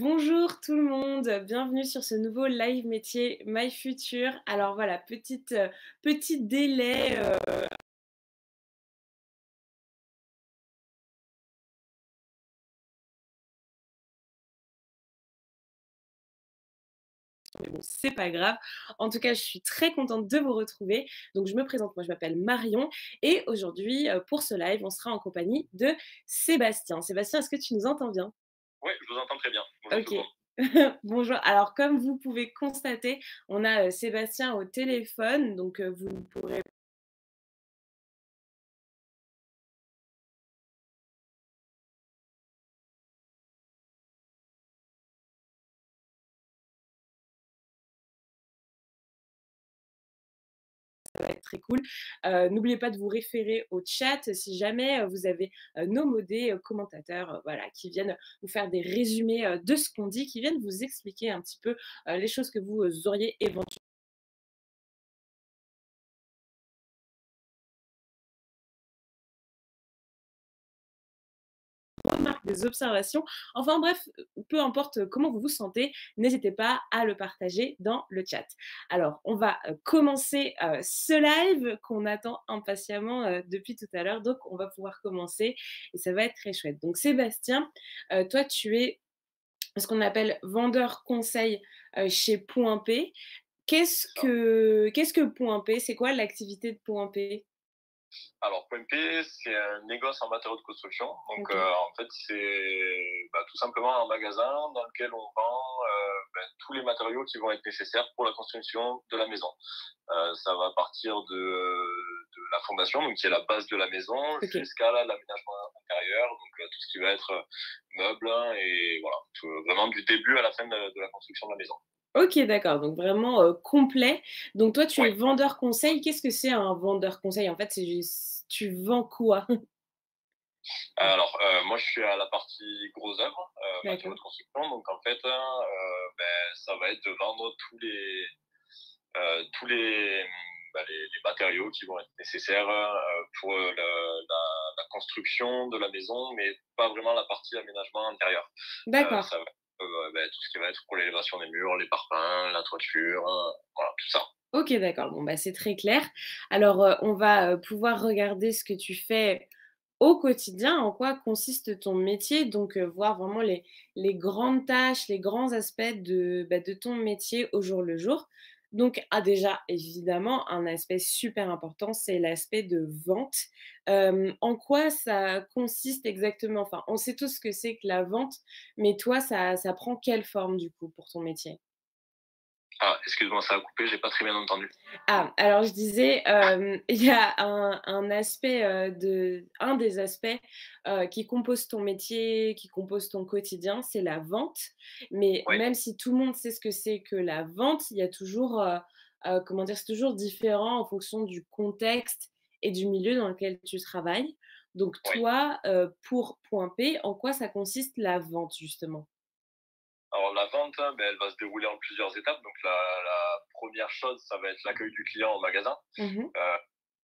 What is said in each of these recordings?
Bonjour tout le monde, bienvenue sur ce nouveau live métier My Future. Alors voilà, petit délai, mais bon, c'est pas grave. En tout cas, je suis très contente de vous retrouver. Donc je me présente, moi je m'appelle Marion et aujourd'hui, pour ce live, on sera en compagnie de Sébastien. Sébastien, est-ce que tu nous entends bien? Oui, je vous entends très bien. Bonjour tout OK. le monde. Bonjour. Alors comme vous pouvez constater, on a, Sébastien au téléphone, donc vous ne pourrez ça va être très cool. N'oubliez pas de vous référer au chat si jamais vous avez nos modés commentateurs voilà, qui viennent vous faire des résumés de ce qu'on dit, qui viennent vous expliquer un petit peu les choses que vous auriez éventuellement remarques, des observations. Enfin bref, peu importe comment vous vous sentez, n'hésitez pas à le partager dans le chat. Alors, on va commencer ce live qu'on attend impatiemment depuis tout à l'heure. Donc, on va pouvoir commencer et ça va être très chouette. Donc, Sébastien, toi, tu es ce qu'on appelle vendeur conseil chez Point P. C'est ça. Qu'est-ce que Point P? C'est quoi l'activité de Point P? Alors, PMP, c'est un négoce en matériaux de construction. Donc, Ok. en fait, c'est tout simplement un magasin dans lequel on vend tous les matériaux qui vont être nécessaires pour la construction de la maison. Ça va partir de la fondation, donc qui est la base de la maison, Ok. jusqu'à l'aménagement intérieur, donc tout ce qui va être meubles hein, et voilà, vraiment du début à la fin de la construction de la maison. OK, d'accord, donc vraiment, complet. Donc toi, tu Oui. es vendeur conseil. Qu'est-ce que c'est un vendeur conseil? En fait, c'est juste tu vends quoi? Alors, moi, je suis à la partie gros œuvres, matériaux D'accord. de construction. Donc, en fait, ça va être de vendre tous les matériaux qui vont être nécessaires pour la construction de la maison, mais pas vraiment la partie aménagement intérieur. D'accord. Ça va être tout ce qui va être pour l'élévation des murs, les parpaings, la toiture, voilà, tout ça. OK, d'accord. Bon, bah, c'est très clair. Alors, on va, pouvoir regarder ce que tu fais au quotidien, en quoi consiste ton métier, donc voir vraiment les grandes tâches, les grands aspects de ton métier au jour le jour. Donc, déjà, évidemment, un aspect super important, c'est l'aspect de vente. En quoi ça consiste exactement? Enfin, on sait tous ce que c'est que la vente, mais toi, ça prend quelle forme, du coup, pour ton métier? Ah, excuse-moi, ça a coupé, j'ai pas très bien entendu. Ah, alors je disais, il y a un aspect, un des aspects, qui compose ton métier, qui compose ton quotidien, c'est la vente. Mais Oui. même si tout le monde sait ce que c'est que la vente, il y a toujours, comment dire? C'est toujours différent en fonction du contexte et du milieu dans lequel tu travailles. Donc Oui. toi, pour Point P, en quoi ça consiste la vente justement? Alors la vente, hein, elle va se dérouler en plusieurs étapes. Donc la première chose, ça va être l'accueil du client au magasin. Mmh.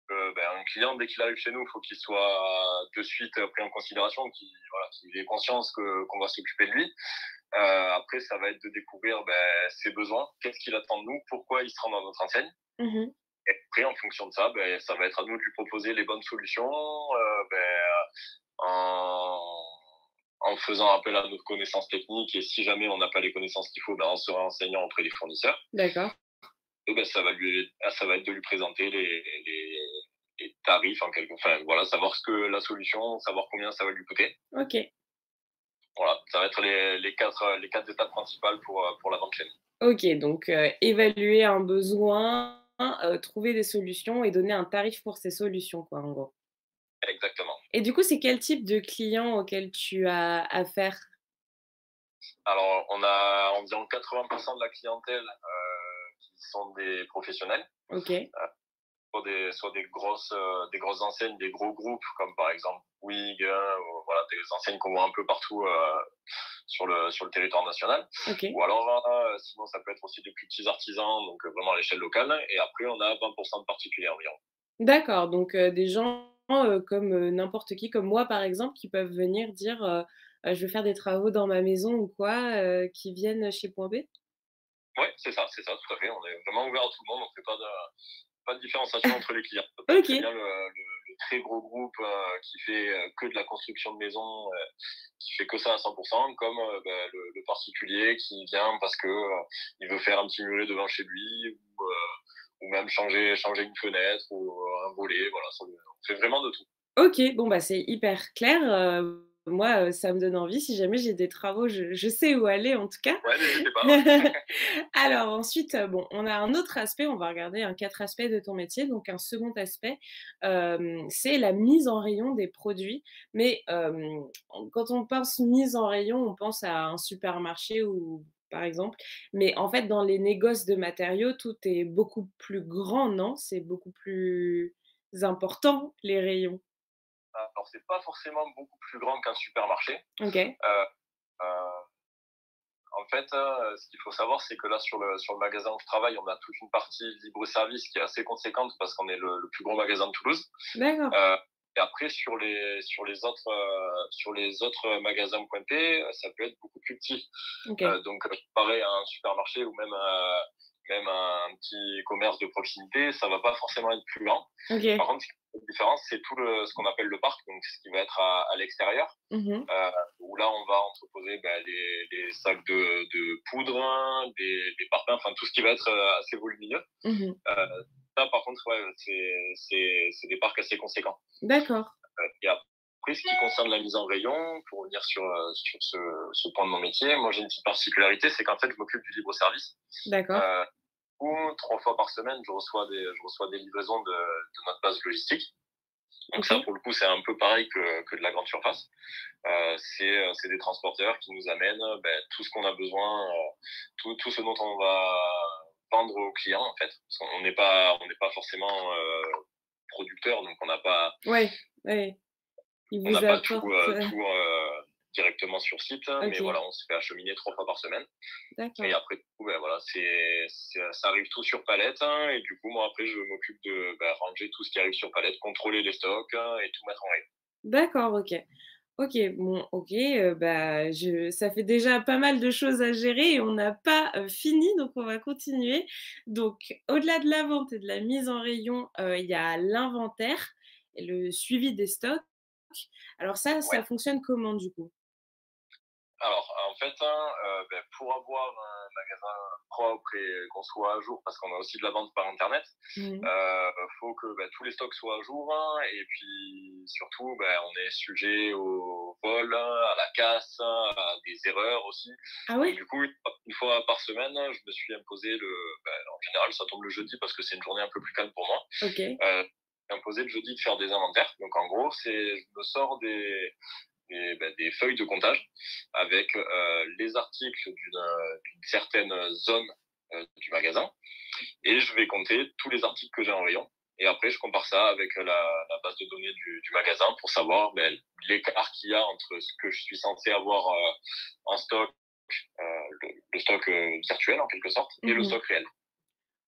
Euh, un client, dès qu'il arrive chez nous, il faut qu'il soit de suite pris en considération, qu'il ait conscience qu'on va s'occuper de lui. Après, ça va être de découvrir ses besoins, qu'est-ce qu'il attend de nous, pourquoi il se rend dans notre enseigne. Mmh. Et après, en fonction de ça, ça va être à nous de lui proposer les bonnes solutions en, en faisant appel à notre connaissance technique. Et si jamais on n'a pas les connaissances qu'il faut, en se renseignant auprès des fournisseurs. D'accord. Et ça va être de lui présenter les tarifs enfin, voilà, savoir ce que la solution, savoir combien ça va lui coûter. OK. Voilà, ça va être les quatre étapes principales pour la vente chaîne. OK, donc évaluer un besoin, trouver des solutions et donner un tarif pour ces solutions, quoi, en gros. Exactement. Et du coup, c'est quel type de client auquel tu as affaire? Alors, on a environ 80% de la clientèle qui sont des professionnels, OK, soit des grosses enseignes, des gros groupes comme par exemple Bouygues, ou, voilà, des enseignes qu'on voit un peu partout sur le territoire national. OK. Ou alors, sinon, ça peut être aussi des plus petits artisans, donc vraiment à l'échelle locale. Et après, on a 20% de particuliers environ. D'accord, donc des gens comme, n'importe qui, comme moi par exemple, qui peuvent venir dire, «Je veux faire des travaux dans ma maison» ou quoi, qui viennent chez Point B? Ouais, c'est ça, tout à fait. On est vraiment ouvert à tout le monde, on fait pas de différenciation entre les clients. Ça peut être très OK. bien le très gros groupe, qui fait, que de la construction de maisons, qui fait que ça à 100%, comme, le particulier qui vient parce que, il veut faire un petit muret devant chez lui ou même changer une fenêtre ou un volet, voilà, ça on fait vraiment de tout. OK, bon, bah, c'est hyper clair, moi, ça me donne envie. Si jamais j'ai des travaux, je sais où aller en tout cas. Ouais, n'hésitez pas, ouais. Alors ensuite, bon, on a un autre aspect, on va regarder un 4 aspects de ton métier. Donc un second aspect, c'est la mise en rayon des produits. Mais, quand on pense mise en rayon, on pense à un supermarché ou par exemple. Mais en fait, dans les négoces de matériaux, tout est beaucoup plus grand, non? C'est beaucoup plus important, les rayons? Alors c'est pas forcément beaucoup plus grand qu'un supermarché. OK. Heu, heu, En fait, ce qu'il faut savoir, c'est que là, sur le magasin où je travaille, on a toute une partie libre-service qui est assez conséquente parce qu'on est le plus gros magasin de Toulouse. D'accord. Heu et après sur les autres magasins pointés, ça peut être beaucoup plus petit. OK. Donc pareil à un supermarché ou même un petit commerce de proximité, ça va pas forcément être plus grand. Par OK. contre, ce qui fait la différence, c'est ce qu'on appelle le parc, donc ce qui va être à l'extérieur. Mmh. Où là, on va entreposer les sacs de poudre, hein, des parpaings, enfin tout ce qui va être assez volumineux. Mmh. Euh, Ça, par contre, ouais, c'est des parcs assez conséquents. D'accord. Et après, ce qui concerne la mise en rayon, pour revenir sur ce point de mon métier, moi j'ai une petite particularité, c'est qu'en fait, je m'occupe du libre-service. D'accord. Euh, où 3 fois par semaine, je reçois des livraisons de notre base logistique. Donc ça, OK. pour le coup, c'est un peu pareil que de la grande surface. C'est des transporteurs qui nous amènent tout ce qu'on a besoin, tout ce dont on va vendre aux clients en fait. Parce qu'on n'est pas forcément producteur, donc Ouais, ouais, ils on n'a vous pas apportent, tout directement sur site, mais OK, voilà, on se fait acheminer 3 fois par semaine. Et d'accord. après, du coup, voilà, ça arrive tout sur palette, hein, et du coup, moi après, je m'occupe de ranger tout ce qui arrive sur palette, contrôler les stocks, hein, et tout mettre en règle. D'accord, OK. OK, bon, OK, bah, je ça fait déjà pas mal de choses à gérer et on n'a pas, fini, donc on va continuer. Donc au-delà de la vente et de la mise en rayon, il y a l'inventaire et le suivi des stocks. Alors ça Ouais. fonctionne comment du coup? Alors, en fait, hein, pour avoir un magasin propre et qu'on soit à jour, parce qu'on a aussi de la vente par internet, Mmh. faut que tous les stocks soient à jour, hein, et puis surtout, on est sujet au vol, hein, à la casse, hein, à des erreurs aussi. Ah Donc ouais? du coup, une fois par semaine, je me suis imposé en général, ça tombe le jeudi parce que c'est une journée un peu plus calme pour moi. OK. Imposé le jeudi de faire des inventaires. Donc en gros, je me sors des feuilles de comptage avec les articles d'une certaine zone du magasin, et je vais compter tous les articles que j'ai en rayon. Et après, je compare ça avec la base de données du magasin pour savoir l'écart qu'il y a entre ce que je suis censé avoir en stock, le stock virtuel en quelque sorte, et le Mmh. stock réel.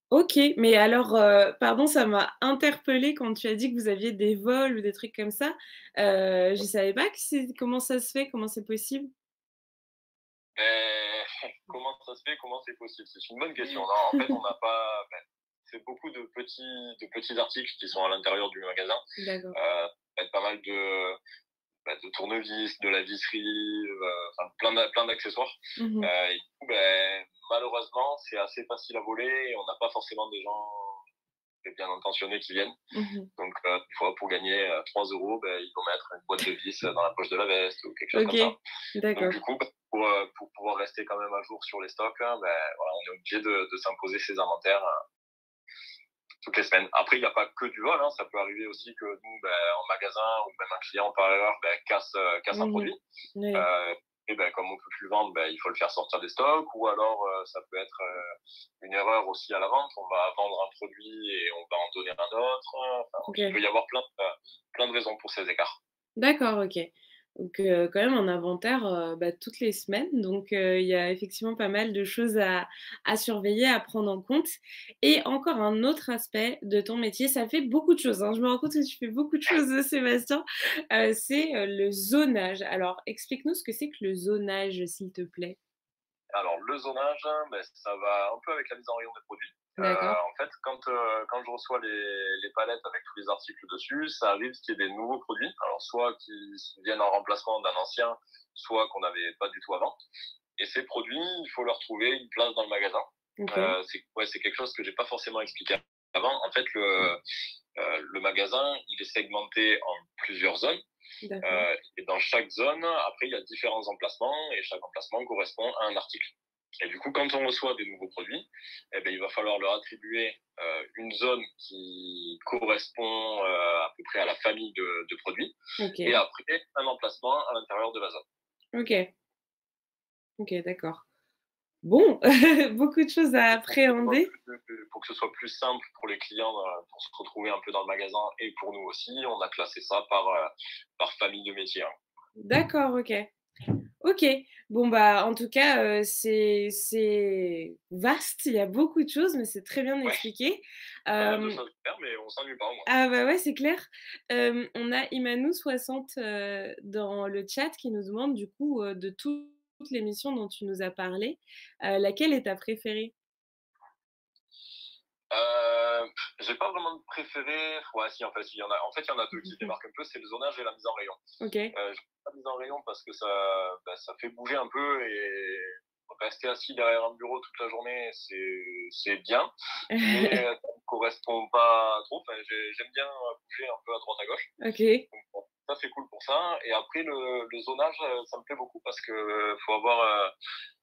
OK, mais alors, pardon, ça m'a interpellée quand tu as dit que vous aviez des vols ou des trucs comme ça. Je savais pas que c'est comment ça se fait? Comment c'est possible? Mais comment ça se fait? Comment c'est possible? C'est une bonne question. Non, en fait, on n'a pas. C'est beaucoup de petits articles qui sont à l'intérieur du magasin. D'accord. Pas mal de tournevis, de la visserie, enfin plein d'accessoires. Mmh. Et du coup, malheureusement, c'est assez facile à voler et on n'a pas forcément des gens bien intentionnés qui viennent. Mmh. Donc, des fois, pour gagner 3 euros, il faut mettre une boîte de vis dans la poche de la veste ou quelque chose comme ça. OK, Donc, d'accord. du coup, pour pouvoir rester quand même à jour sur les stocks, hein, voilà, on est obligé de s'imposer ces inventaires toutes les semaines. Après, il n'y a pas que du vol, hein. Ça peut arriver aussi que nous, en magasin ou même un client par erreur casse un Mmh. produit. Oui. Euh, et comme on peut plus le vendre, il faut le faire sortir des stocks. Ou alors, ça peut être une erreur aussi à la vente. On va vendre un produit et on va en donner un autre. Enfin, il peut OK. y avoir plein de raisons pour ces écarts. D'accord, OK. Donc, quand même un inventaire, toutes les semaines. Donc, il y a effectivement pas mal de choses à surveiller, à prendre en compte. Et encore un autre aspect de ton métier, ça fait beaucoup de choses, hein. Je me rends compte que tu fais beaucoup de choses, Sébastien, c'est, le zonage. Alors explique-nous ce que c'est que le zonage, s'il te plaît? Alors, le zonage, ça va un peu avec la mise en rayon des produits. D'accord. En fait, quand je reçois les palettes avec tous les articles dessus, ça arrive qu'il y ait des nouveaux produits. Alors, soit qui viennent en remplacement d'un ancien, soit qu'on n'avait pas du tout avant. Et ces produits, il faut leur trouver une place dans le magasin. OK. C'est quelque chose que j'ai pas forcément expliqué avant. En fait, le magasin, il est segmenté en plusieurs zones. D'accord. Et dans chaque zone, après, il y a différents emplacements et chaque emplacement correspond à un article. Et du coup, quand on reçoit des nouveaux produits, eh ben, il va falloir leur attribuer une zone qui correspond à peu près à la famille de produits et OK. après un emplacement à l'intérieur de la zone. OK. OK, d'accord. Bon, beaucoup de choses à Et appréhender. pour que ce soit plus simple pour les clients, pour se retrouver un peu dans le magasin et pour nous aussi, on a classé ça par famille de métiers, hein. D'accord, OK. OK. Bon, en tout cas, c'est vaste, il y a beaucoup de choses, mais c'est très bien Ouais, expliqué. pas mal de Hem, choses à faire, mais on s'ennuie pas au moins. ah ouais, c'est clair. On a Imanou60, dans le chat qui nous demande du coup, de toutes les missions dont tu nous as parlé, laquelle est ta préférée? J'ai pas vraiment de préféré. Ouais, si, en fait, il y en a. En fait, il y en a deux qui démarquent un peu, c'est le zonage et la mise en rayon. OK. Je fais la mise en rayon parce que ça fait bouger un peu et rester assis derrière un bureau toute la journée, c'est bien, mais ça me correspond pas trop. Enfin, j'aime bien bouger un peu à droite à gauche. OK. Donc, bon, ça, c'est cool pour ça. Et après, le zonage, ça me plaît beaucoup parce que faut avoir,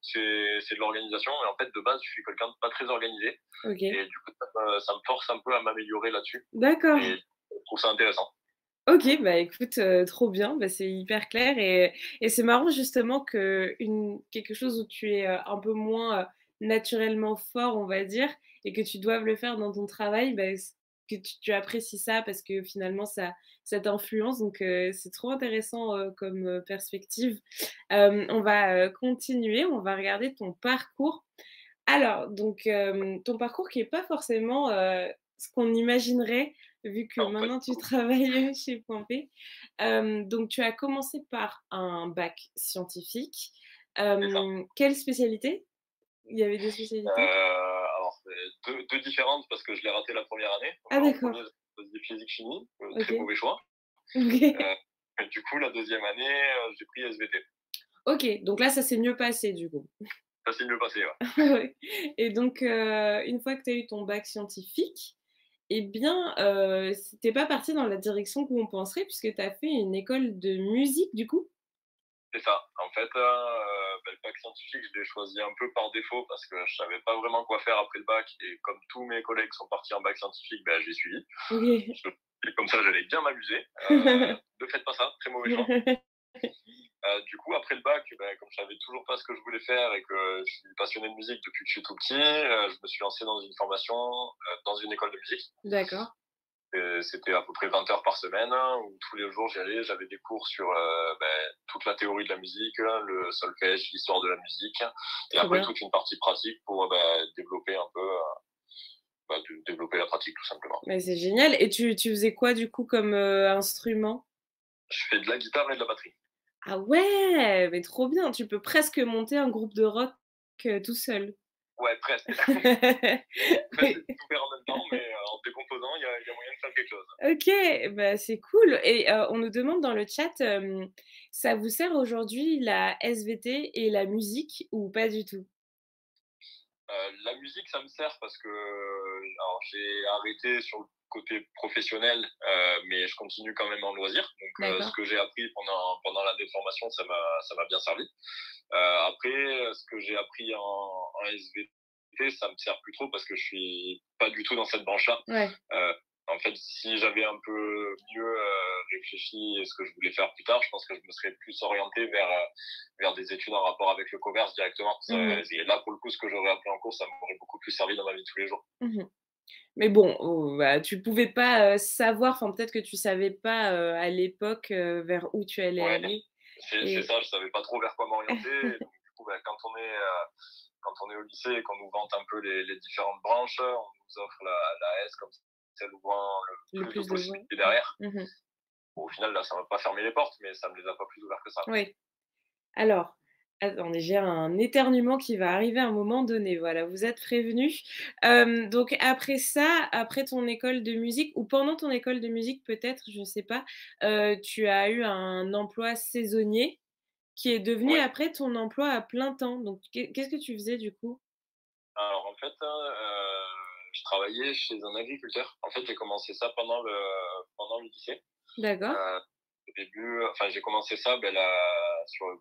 c'est de l'organisation. Et en fait, de base, je suis quelqu'un de pas très organisé. OK. Et du coup, ça me force un peu à m'améliorer là-dessus. D'accord. Et je trouve ça intéressant. OK, écoute, trop bien, c'est hyper clair et c'est marrant justement quelque chose où tu es, un peu moins, naturellement fort, on va dire et que tu doives le faire dans ton travail, que tu apprécies ça parce que finalement ça t'influence donc c'est trop intéressant, comme, perspective. On va, continuer, on va regarder ton parcours. Alors donc, ton parcours qui est pas forcément, ce qu'on imaginerait vu que Non, pas du maintenant tu tout. travailles chez Point P. Donc tu as commencé par un bac scientifique. C'est ça. Quelle spécialité? Il y avait des spécialités? Alors, c'est deux différentes parce que je l'ai raté la première année. Donc, Ah en premier, d'accord, j'ai choisi physique-chimie, très OK. mauvais choix. OK. Euh, et du coup, la deuxième année, j'ai pris SVT. OK, donc là ça s'est mieux passé du coup? Ça s'est mieux passé, ouais. Ouais et donc une fois que tu as eu ton bac scientifique, eh bien, tu pas parti dans la direction qu'on penserait puisque tu as fait une école de musique du coup? C'est ça. En fait, le bac scientifique, je l'ai choisi un peu par défaut parce que je savais pas vraiment quoi faire après le bac. Et comme tous mes collègues sont partis en bac scientifique, j'ai suivi. OK. Je, comme ça, j'allais bien m'amuser. Ne faites pas ça, très mauvais choix. Du coup, après le bac, comme je savais toujours pas ce que je voulais faire et que je suis passionné de musique depuis que je suis tout petit, je me suis lancé dans une formation dans une école de musique. D'accord, C'était à peu près 20 heures par semaine, hein, où tous les jours j'y allais, j'avais des cours sur toute la théorie de la musique, le solfège, l'histoire de la musique, et trop après bien. toute une partie pratique pour développer un peu, développer la pratique tout simplement. C'est génial et tu faisais quoi du coup comme, instrument? Je fais de la guitare et de la batterie. Ah ouais! Mais trop bien, tu peux presque monter un groupe de rock, tout seul. Ouais, presque. En fait, c'est Oui. tout faire en même temps, mais en décomposant, il y a moyen de faire quelque chose. OK, c'est cool et on nous demande dans le chat, ça vous sert aujourd'hui la SVT et la musique ou pas du tout? La musique, ça me sert parce que alors j'ai arrêté sur le côté professionnel, mais je continue quand même en loisir. Donc, ce D'accord. que j'ai appris pendant l'année de formation, ça m'a bien servi. Après, ce que j'ai appris en SVT, ça me sert plus trop parce que je suis pas du tout dans cette branche-là. Ouais. Euh, En fait, si j'avais un peu mieux réfléchi à ce que je voulais faire plus tard, je pense que je me serais plus orienté vers des études en rapport avec le commerce directement. Mmh. Et là, pour le coup, ce que j'aurais appris en cours, ça m'aurait beaucoup plus servi dans ma vie de tous les jours. Mmh. Mais bon, tu pouvais pas, savoir, enfin peut-être que tu savais pas, à l'époque, vers où tu allais Ouais, aller. C'est Et ça, je savais pas trop vers quoi m'orienter. Et donc, du coup, bah, quand on est au lycée et qu'on nous vante un peu les différentes branches, on nous offre la S comme celle ouvrant le le plus de plus de voix. possibilités derrière. Mmh. Bon, au final, là, ça m'a pas fermé les portes, mais ça me les a pas plus ouvertes que ça. Oui. Alors, attendez, j'ai un éternuement qui va arriver à un moment donné, voilà, vous êtes prévenus. Donc après ça, après ton école de musique ou pendant ton école de musique peut-être, je ne sais pas, tu as eu un emploi saisonnier qui est devenu Ouais. après ton emploi à plein temps. Donc qu'est-ce que tu faisais du coup? Alors, en fait, je travaillais chez un agriculteur. En fait, j'ai commencé ça pendant le lycée. D'accord, Au début, enfin, j'ai commencé ça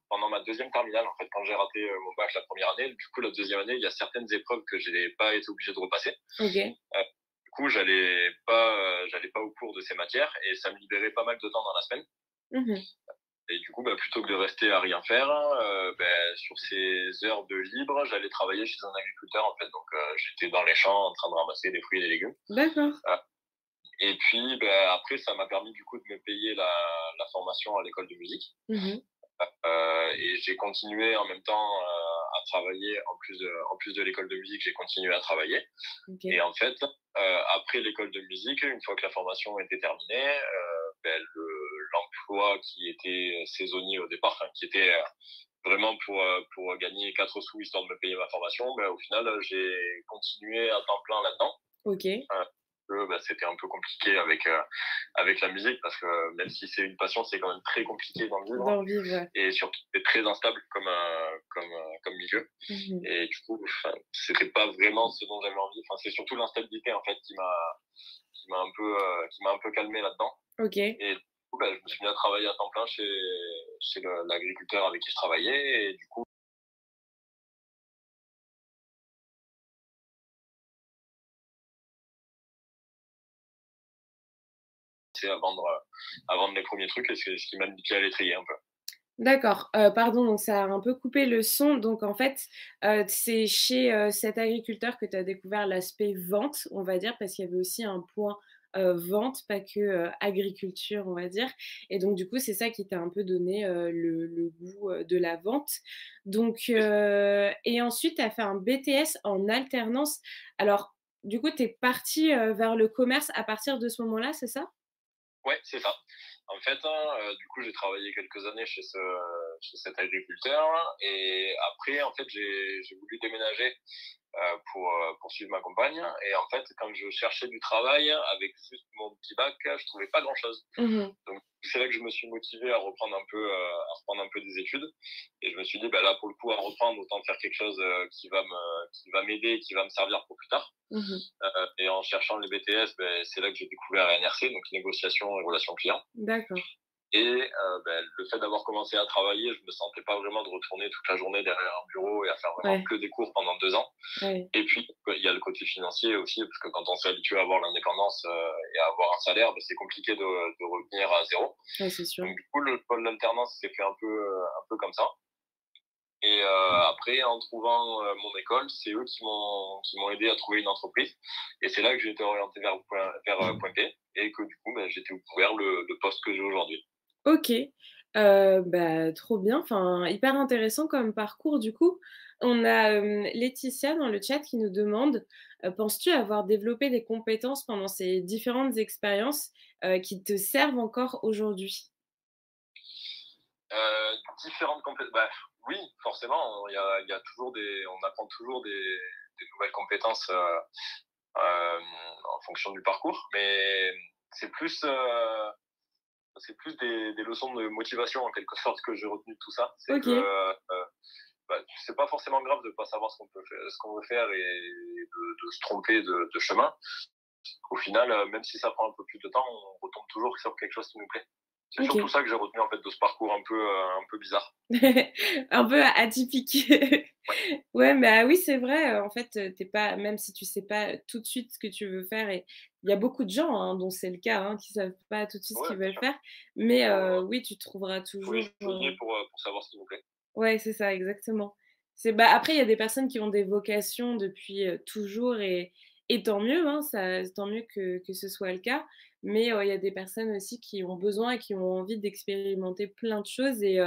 pendant ma deuxième terminale. En fait, quand j'ai raté mon bac la première année, du coup, la deuxième année, il y a certaines épreuves que je n'ai pas été obligé de repasser. OK. Du coup, j'allais pas au cours de ces matières et ça me libérait pas mal de temps dans la semaine. Mmh. Et du coup, bah, plutôt que de rester à rien faire, sur ces heures de libre, j'allais travailler chez un agriculteur en fait. Donc, j'étais dans les champs en train de ramasser des fruits et des légumes. D'accord. Euh, et puis, bah, après, ça m'a permis du coup de me payer la formation à l'école de musique. Mmh. Et j'ai continué en même temps à travailler en plus de l'école de musique, j'ai continué à travailler. Et OK. en fait, après l'école de musique, une fois que la formation était terminée, l'emploi qui était saisonnier au départ, enfin, qui était vraiment pour gagner 4 sous histoire de me payer ma formation, au final, j'ai continué à temps plein là-dedans. OK. C'était un peu compliqué avec la musique parce que même si c'est une passion, c'est quand même très compliqué d'en vivre D'en vivre, ouais. et surtout c'est très instable comme milieu. Mmh. Et du coup, enfin, c'était pas vraiment ce dont j'avais envie. Enfin, c'est surtout l'instabilité en fait qui m'a un peu calmé là-dedans. OK. Et du coup, je me suis mis à travailler à temps plein chez l'agriculteur avec qui je travaillais. Et du coup, c'est à vendre les premiers trucs et c'est ce qui m'a habitué à l'étrier un peu. D'accord, pardon, donc ça a un peu coupé le son. Donc en fait, c'est chez, cet agriculteur que tu as découvert l'aspect vente, on va dire, parce qu'il y avait aussi un point, vente, pas que, agriculture, on va dire. Et donc du coup, c'est ça qui t'a un peu donné, le goût, de la vente. Donc et ensuite tu as fait un BTS en alternance. Alors du coup, tu es partie, vers le commerce à partir de ce moment-là, c'est ça? Ouais, c'est ça. En fait, hein, du coup, j'ai travaillé quelques années chez cet agriculteur et après, en fait, j'ai voulu déménager pour suivre ma compagne. Et en fait, quand je cherchais du travail avec juste mon petit bac, je trouvais pas grand-chose. Mmh. Donc, c'est là que je me suis motivé à reprendre un peu des études. Et je me suis dit, là, pour le coup, à reprendre, autant faire quelque chose qui va m'aider, qui va me servir pour plus tard. Mmh. Et en cherchant les BTS, c'est là que j'ai découvert NRC, donc négociation et relations clients. D'accord. Et le fait d'avoir commencé à travailler, je me sentais pas vraiment de retourner toute la journée derrière un bureau et à faire vraiment Ouais, que des cours pendant 2 ans. ouais. Et puis, il y a le côté financier aussi, parce que quand on s'est habitué à avoir l'indépendance et à avoir un salaire, c'est compliqué de revenir à zéro. Ouais, c'est sûr. Donc, du coup, le pôle d'alternance s'est fait un peu comme ça. Et après, en trouvant mon école, c'est eux qui m'ont aidé à trouver une entreprise. Et c'est là que j'ai été orienté vers Point P et que du coup, j'ai été ouvert le poste que j'ai aujourd'hui. OK, trop bien, enfin, hyper intéressant comme parcours du coup. On a, Laetitia dans le chat qui nous demande, penses-tu avoir développé des compétences pendant ces différentes expériences, qui te servent encore aujourd'hui? Différentes compétences. Oui, forcément, il y a toujours on apprend toujours des nouvelles compétences en fonction du parcours, mais c'est plus, euh, c'est plus des leçons de motivation en quelque sorte que j'ai retenu de tout ça. C'est que OK, c'est pas forcément grave de pas savoir ce qu'on veut faire et de se tromper de chemin. Au final, même si ça prend un peu plus de temps, on retombe toujours sur quelque chose qui nous plaît. C'est surtout OK. ça que j'ai retenu en fait de ce parcours un peu bizarre. Un peu atypique. Ouais, Ouais, bah, oui, c'est vrai, en fait, tu pas même si tu sais pas tout de suite ce que tu veux faire et il y a beaucoup de gens, hein, dont c'est le cas, hein, qui savent pas tout de suite ce ouais, qu'ils bien veulent sûr. faire, mais Faut, oui, tu trouveras faut toujours, essayer pour savoir ce qui nous plaît. ouais, c'est ça, exactement. C'est bah, après, il y a des personnes qui ont des vocations depuis, toujours et tant mieux, hein, ça tant mieux que ce soit le cas. mais il y a des personnes aussi qui ont besoin et qui ont envie d'expérimenter plein de choses et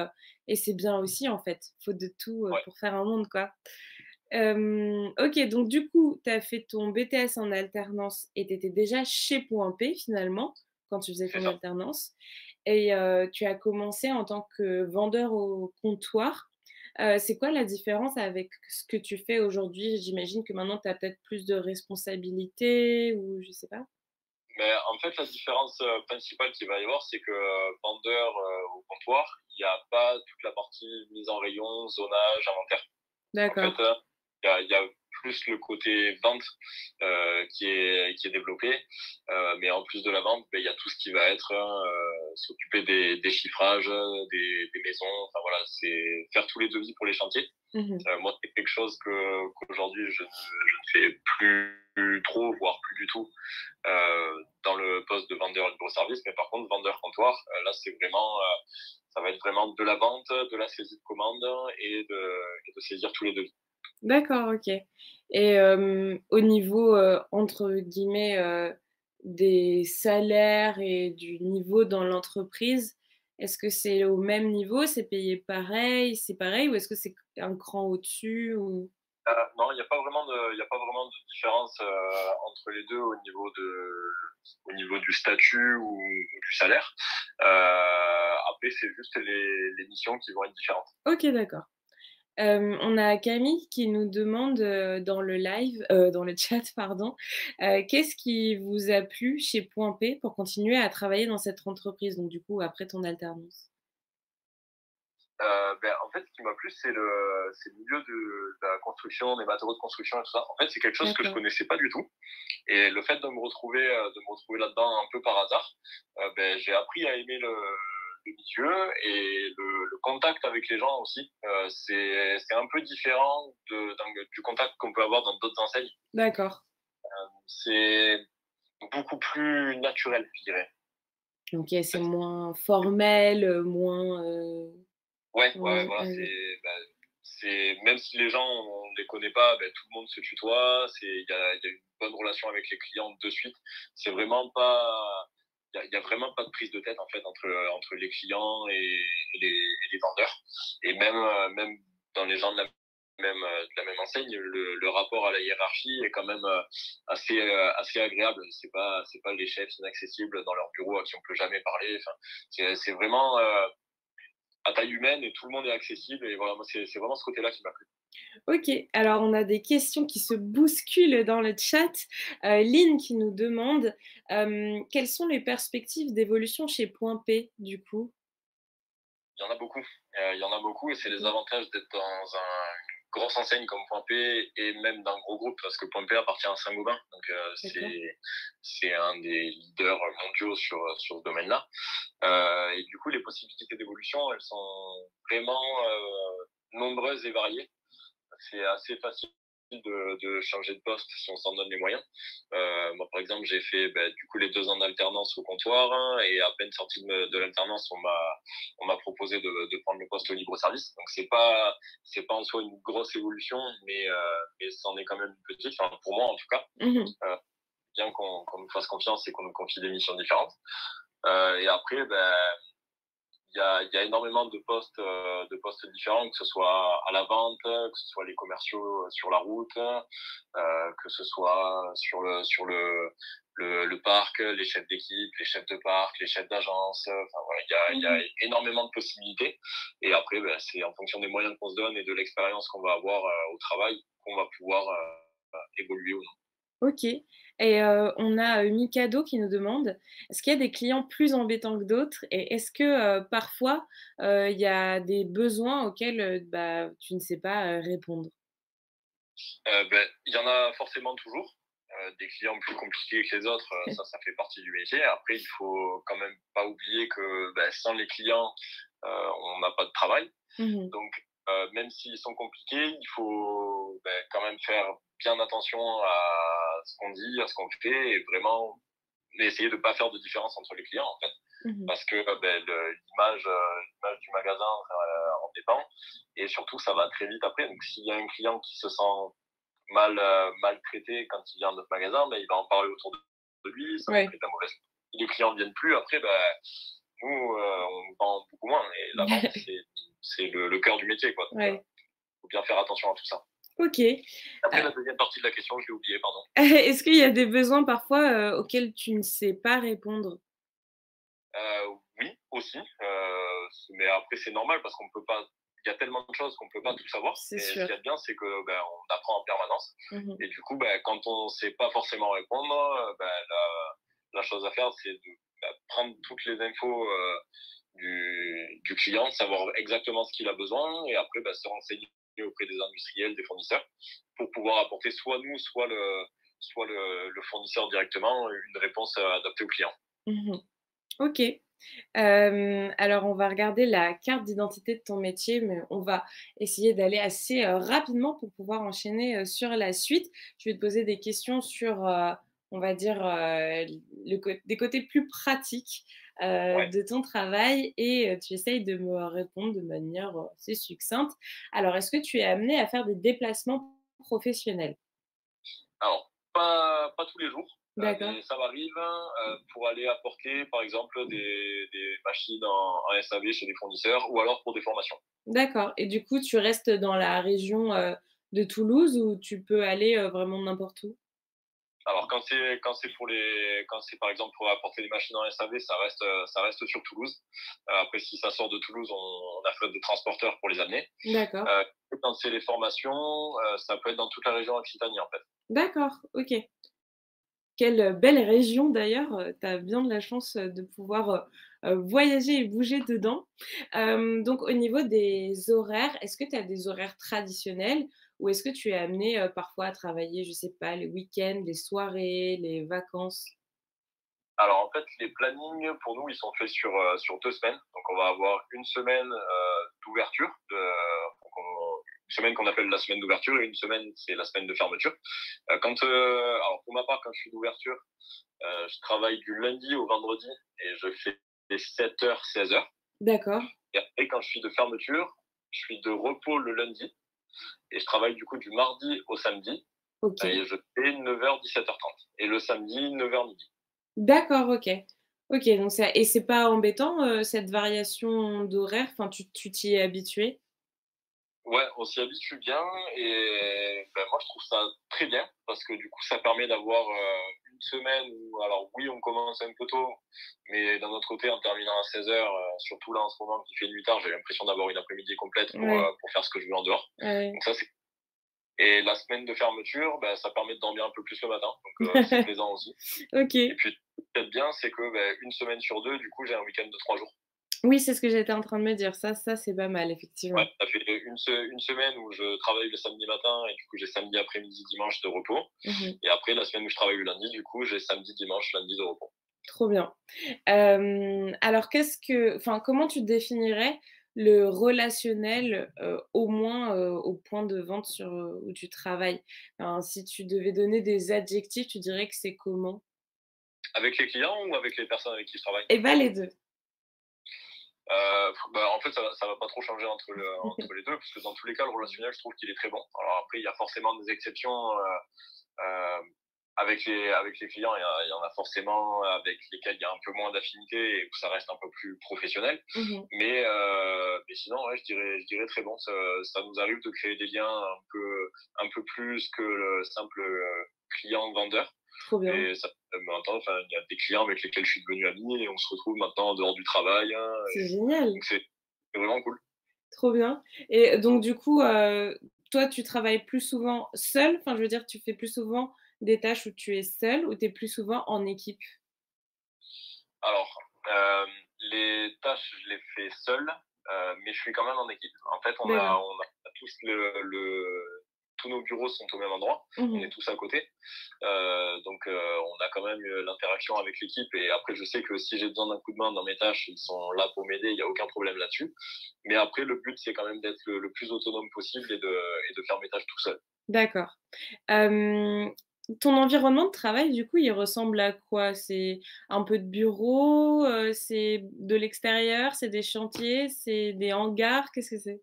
c'est bien aussi en fait. Faut de tout, Ouais, pour faire un monde quoi. OK, donc du coup, tu as fait ton BTS en alternance et tu étais déjà chez Point P finalement, quand tu faisais c'est ton ça. alternance et tu as commencé en tant que vendeur au comptoir. C'est quoi la différence avec ce que tu fais aujourd'hui? J'imagine que maintenant tu as peut-être plus de responsabilités ou je sais pas? Mais en fait, la différence principale qu'il va y avoir, c'est que vendeur au comptoir, il n'y a pas toute la partie mise en rayon, zonage, inventaire. En fait, D'accord. il y a plus le côté vente qui est développé. Mais en plus de la vente, ben, il y a tout ce qui va être s'occuper des chiffrages, des maisons. Enfin voilà, c'est faire tous les devis pour les chantiers. Mmh. Moi, c'est quelque chose qu'aujourd'hui, je ne fais plus trop, voire plus du tout dans le poste de vendeur libre-service. Mais par contre, vendeur comptoir, là, c'est vraiment, ça va être vraiment de la vente, de la saisie de commande et de saisir tous les devis. D'accord, OK et au niveau, entre guillemets, des salaires et du niveau dans l'entreprise, est-ce que c'est au même niveau? C'est payé pareil? C'est pareil ou est-ce que c'est un cran au-dessus ou? Non, il y a pas vraiment de différence entre les deux au niveau du statut ou du salaire. Après, c'est juste les missions qui vont être différentes. OK, d'accord. On a Camille qui nous demande, dans le live, dans le chat pardon, qu'est-ce qui vous a plu chez Point P pour continuer à travailler dans cette entreprise? Donc du coup, après ton alternance? Ben, en fait, ce qui m'a plu, c'est le milieu de la construction, des matériaux de construction et tout ça. En fait, c'est quelque chose que je D'accord. connaissais pas du tout. Et le fait de me retrouver là-dedans un peu par hasard, ben, j'ai appris à aimer le milieu et le contact avec les gens aussi. C'est un peu différent du contact qu'on peut avoir dans d'autres enseignes. D'accord. C'est beaucoup plus naturel, je dirais. OK, c'est moins formel, moins, Ouais, ouais, ouais, ouais, voilà, ah oui. c'est même si les gens on les connaît pas, ben, tout le monde se tutoie. Il y a une bonne relation avec les clients de suite. C'est vraiment pas, il y a vraiment pas de prise de tête en fait entre les clients et les vendeurs. Et même dans les gens de la même enseigne, le rapport à la hiérarchie est quand même assez agréable. C'est pas les chefs inaccessibles dans leur bureau à qui on peut jamais parler. Enfin, c'est vraiment à taille humaine et tout le monde est accessible. Et voilà, moi, c'est vraiment ce côté-là qui m'a plu. OK, alors on a des questions qui se bousculent dans le chat. Lynn qui nous demande, quelles sont les perspectives d'évolution chez Point P, du coup? Il y en a beaucoup. Il y en a beaucoup et c'est les OK, avantages d'être dans une grosse enseigne comme Point P et même d'un gros groupe parce que Point P appartient à Saint-Gobain. Donc, d'accord. c'est un des leaders mondiaux sur ce domaine-là. Et du coup, les possibilités d'évolution, elles sont vraiment nombreuses et variées. C'est assez facile de changer de poste si on s'en donne les moyens. Moi, par exemple, j'ai fait du coup les 2 ans d'alternance au comptoir hein, et à peine sorti de l'alternance, on m'a proposé de prendre le poste au libre service. Donc c'est pas en soi une grosse évolution, mais c'en est quand même une petite. Enfin, pour moi en tout cas, Mmh. euh, bien qu'on nous fasse confiance et qu'on nous confie des missions différentes. Et après, il y a énormément de postes différents, que ce soit à la vente, que ce soit les commerciaux sur la route, que ce soit le parc, les chefs d'équipe, les chefs de parc, les chefs d'agence. Enfin, voilà, il y a Mmh. énormément de possibilités. Et après, ben, c'est en fonction des moyens qu'on se donne et de l'expérience qu'on va avoir au travail qu'on va pouvoir évoluer ou non. OK et on a, Mikado qui nous demande: «Est-ce qu'il y a des clients plus embêtants que d'autres et est-ce que, parfois, il y a des besoins auxquels, bah, tu ne sais pas, répondre?» Il y en a forcément toujours. Des clients plus compliqués que les autres, ça fait partie du métier. Après, il faut quand même pas oublier que sans les clients, on n'a pas de travail. Mmh. Donc, même s'ils sont compliqués, il faut quand même faire bien attention à ce qu'on dit, à ce qu'on fait, et vraiment essayer de ne pas faire de différence entre les clients, en fait. Mmh. Parce que l'image du magasin en dépend. Et surtout, ça va très vite après. Donc, s'il y a un client qui se sent maltraité quand il vient à notre magasin, il va en parler autour de lui, ça va Ouais. créer de la mauvaise les clients ne viennent plus, après, bah, nous, on vend beaucoup moins. Et la vente, c'est le cœur du métier, quoi. Donc, Ouais. faut bien faire attention à tout ça. OK. Après, la deuxième partie de la question, je l'ai oubliée, pardon. Est-ce qu'il y a des besoins parfois, auxquels tu ne sais pas répondre? Oui, aussi, mais après c'est normal parce qu'on peut pas il y a tellement de choses qu'on peut pas tout savoir. C'est Mais ce sûr. qu'il y a de bien, c'est que, ben, on apprend en permanence Mmh. et du coup, ben, quand on sait pas forcément répondre, ben, la chose à faire, c'est de, bah, prendre toutes les infos, du client, savoir exactement ce qu'il a besoin et après, bah, se renseigner auprès des industriels, des fournisseurs pour pouvoir apporter soit nous, soit le fournisseur directement une réponse, adaptée au client. Mmh. OK. Alors on va regarder la carte d'identité de ton métier, mais on va essayer d'aller assez, rapidement pour pouvoir enchaîner, sur la suite. Je vais te poser des questions sur, on va dire, des côtés plus pratiques, Ouais. de ton travail et tu essayes de me répondre de manière, assez succincte. Alors, est-ce que tu es amené à faire des déplacements professionnels? Alors, pas tous les jours, D'accord, mais ça m'arrive, pour aller apporter, par exemple, des machines en SAV chez des fournisseurs ou alors pour des formations. d'accord et du coup, tu restes dans la région, de Toulouse ou tu peux aller, vraiment n'importe où? Alors quand c'est par exemple pour apporter des machines en SAV, ça reste sur Toulouse. Après si ça sort de Toulouse, on affrète des transporteurs pour les amener. D'accord. Heu, Quand c'est les formations, ça peut être dans toute la région Occitanie, en fait. D'accord, OK. Quelle, belle région d'ailleurs, tu as bien de la chance, de pouvoir, voyager et bouger dedans. Donc au niveau des horaires, est-ce que tu as des horaires traditionnels ou est-ce que tu es amené, parfois à travailler, je sais pas, les week-ends, les soirées, les vacances? Alors en fait, les plannings pour nous, ils sont faits sur 2 semaines. Donc on va avoir une semaine, d'ouverture, donc une semaine qu'on appelle la semaine d'ouverture et une semaine, c'est la semaine de fermeture. Alors pour ma part, quand je suis d'ouverture, je travaille du lundi au vendredi et je fais des 7 heures, 16 heures. D'accord, Et après, quand je suis de fermeture, je suis de repos le lundi et je travaille du coup du mardi au samedi OK. et je fais 9 heures, 17h30. Et le samedi, 9 heures midi. D'accord, OK. OK, donc ça et c'est pas embêtant, cette variation d'horaire? Enfin, tu t'y es habitué? Ouais, on s'y habitue bien et ben, moi je trouve ça très bien parce que du coup ça permet d'avoir une semaine où alors oui on commence un peu tôt mais d'un autre côté en terminant à 16 heures, surtout là en ce moment qui fait nuit tard, j'ai l'impression d'avoir une après-midi complète Ouais, pour faire ce que je veux en dehors. ouais, Donc ça c'est et la semaine de fermeture, ben, ça permet de dormir un peu plus le matin donc c'est ouais. plaisant aussi. Et OK. puis ce qui est bien c'est que ben, une semaine sur deux du coup j'ai un week-end de 3 jours. Oui, c'est ce que j'étais en train de me dire. Ça, c'est pas mal, Ouais, effectivement. ça fait une semaine où je travaille le samedi matin et du coup j'ai samedi après-midi, dimanche de repos. Mmh. Et après, la semaine où je travaille le lundi, du coup, j'ai samedi, dimanche, lundi de repos. Trop bien. Alors comment tu définirais le relationnel, au moins, au point de vente où tu travailles? Enfin, si tu devais donner des adjectifs, tu dirais que c'est comment? Avec les clients ou avec les personnes avec qui je travaille? Eh bah, les 2. Bah, en fait, ça va pas trop changer entre les deux, parce que dans tous les cas, le relationnel, je trouve qu'il est très bon. Alors après, il y a forcément des exceptions. Euh, avec les clients, il y en a forcément avec lesquels il y a un peu moins d'affinité et où ça reste un peu plus professionnel. Mmh. Mais sinon, ouais, je dirais très bon. Ça nous arrive de créer des liens un peu plus que le simple client-vendeur. Trop bien. Et ça, maintenant, enfin, il y a des clients avec lesquels je suis devenu ami et on se retrouve maintenant en dehors du travail, hein, C'est génial, donc c'est vraiment cool. trop bien et donc du coup, toi, tu travailles plus souvent seul? Enfin, je veux dire, tu fais plus souvent des tâches où tu es seul ou tu es plus souvent en équipe? Alors, les tâches, je les fais seul, mais je suis quand même en équipe. En fait, D'accord. on a tous tous nos bureaux sont au même endroit. On est Mmh. tous à côté. Donc, on a quand même l'interaction avec l'équipe. Et après, je sais que si j'ai besoin d'un coup de main dans mes tâches, ils sont là pour m'aider. Il n'y a aucun problème là-dessus. Mais après, le but, c'est quand même d'être le plus autonome possible et de faire mes tâches tout seul. D'accord. Hem, Ton environnement de travail, du coup, il ressemble à quoi? C'est un peu de bureau, c'est de l'extérieur, c'est des chantiers, c'est des hangars? Qu'est-ce que c'est?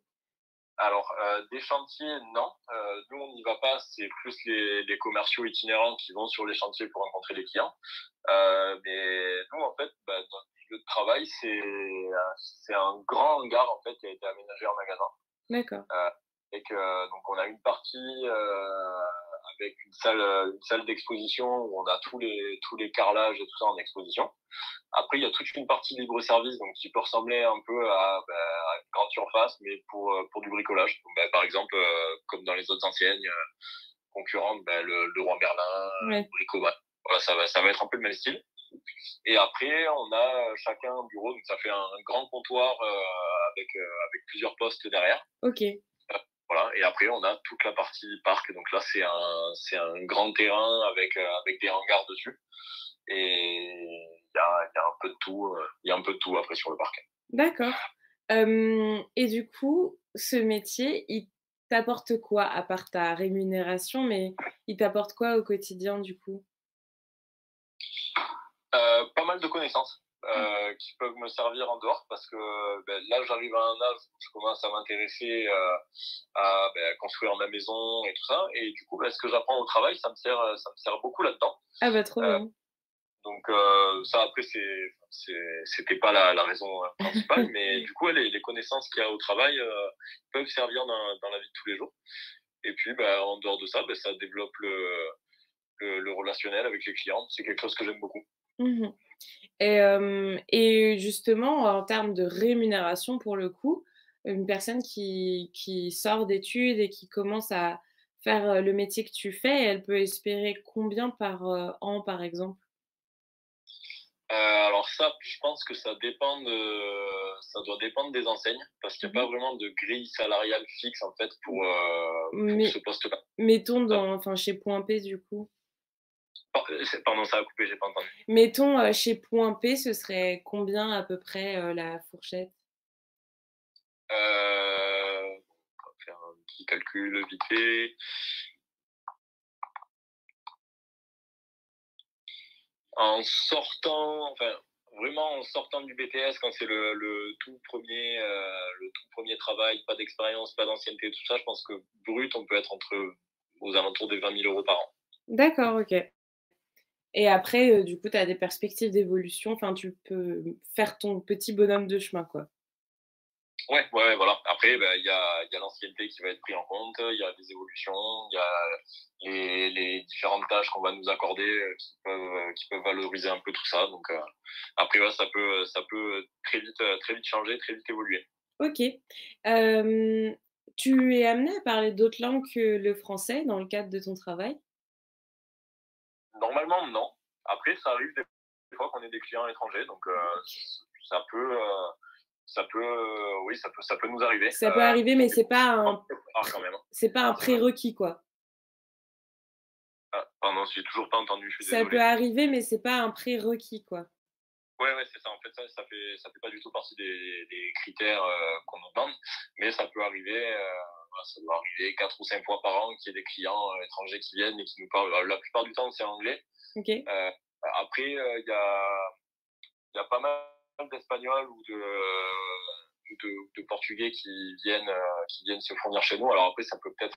Alors, des chantiers, non. Nous, on n'y va pas. C'est plus les commerciaux itinérants qui vont sur les chantiers pour rencontrer les clients. Mais nous, en fait, notre lieu de travail, c'est un grand hangar en fait qui a été aménagé en magasin. D'accord. Euh, donc, on a une partie avec une salle d'exposition où on a tous les carrelages et tout ça en exposition. Après, il y a toute une partie libre-service, donc qui peut ressembler un peu à une grande surface, mais pour du bricolage. Donc, par exemple, comme dans les autres enseignes concurrentes, le Roi Merlin, Ouais. Bricoman. Voilà, ça va être un peu le même style. Et après, on a chacun un bureau, donc ça fait un grand comptoir avec plusieurs postes derrière. Ok. Voilà. Et après, on a toute la partie parc. Donc là, c'est un grand terrain avec des hangars dessus. Et il y a un peu de tout. Il y a un peu de tout après sur le parc. D'accord. Et du coup, ce métier, il t'apporte quoi? À part ta rémunération, mais il t'apporte quoi au quotidien, du coup? Pas mal de connaissances qui peuvent me servir en dehors parce que là, j'arrive à un âge où je commence à m'intéresser à construire ma maison et tout ça. Et du coup, ce que j'apprends au travail, ça me sert beaucoup là-dedans. Ah bah, trop Euh, bien. Donc ça après c'était pas la raison principale, mais du coup les connaissances qu'il y a au travail peuvent servir dans la vie de tous les jours. Et puis en dehors de ça, ça développe le relationnel avec les clients. C'est quelque chose que j'aime beaucoup. Mmh. Et justement, en termes de rémunération, pour le coup, une personne qui sort d'études et qui commence à faire, le métier que tu fais, elle peut espérer combien par, an, par exemple? Alors ça, je pense que ça doit dépendre des enseignes parce qu'il n'y a pas Mmh. vraiment de grille salariale fixe en fait pour ce Mais poste-là. mettons Ça- chez Point P, du coup. Pardon, ça a coupé, j'ai pas entendu. Mettons, chez Point P, ce serait combien à peu près, la fourchette? On va faire un petit calcul vite fait. Enfin, vraiment en sortant du BTS, quand c'est le tout premier travail, pas d'expérience, pas d'ancienneté, tout ça, je pense que brut, on peut être aux alentours des 20 000 € par an. D'accord, OK. Et après, du coup, tu as des perspectives d'évolution, enfin, tu peux faire ton petit bonhomme de chemin, quoi. Ouais, ouais, ouais, voilà. Après, il y a l'ancienneté qui va être prise en compte, il y a des évolutions, il y a les différentes tâches qu'on va nous accorder qui peuvent valoriser un peu tout ça. Donc, après, ouais, ça peut très vite changer, très vite évoluer. OK. Hem, Tu es amené à parler d'autres langues que le français dans le cadre de ton travail? Normalement, non. Après, ça arrive des fois qu'on ait des clients étrangers, donc ça peut, oui, ça peut nous arriver. Ça peut arriver, mais c'est pas Non, un c'est rare quand même, hein. c'est pas un C'est vrai. prérequis, quoi. Ah, pardon, j'ai toujours pas entendu, je suis Ça peut désolé. arriver, mais c'est pas un prérequis, quoi. Ouais, ouais, c'est ça. En fait, ça fait pas du tout partie des critères qu'on nous demande, mais ça peut arriver. Voilà, ça doit arriver 4 ou 5 fois par an qu'il y ait des clients étrangers qui viennent et qui nous parlent. La plupart du temps, c'est anglais. OK. Euh, Après, il y a pas mal d'Espagnols ou de Portugais qui viennent se fournir chez nous. Alors après, ça peut peut-être